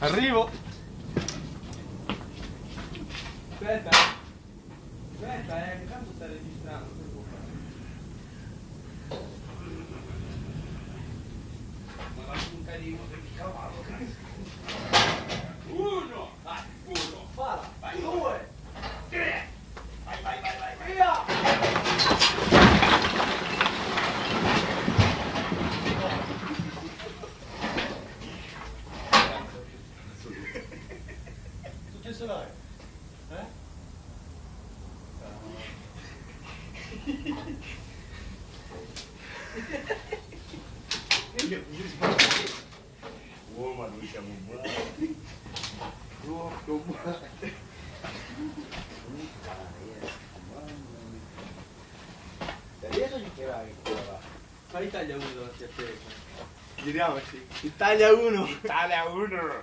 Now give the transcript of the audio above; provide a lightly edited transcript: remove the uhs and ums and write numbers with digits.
Arrivo. Aspetta, che tanto sta registrando, se può fare. Ma la punta di cavallo, cazzo. Uno, vai, uno, fala, vai, due, tre, vai, via! Successo l'hai? Oh, ma noi siamo buoni. Oh, com'è? Adesso giocherai qua. Fai Italia 1 davanti a te. Giriamoci. Italia 1! Italia 1.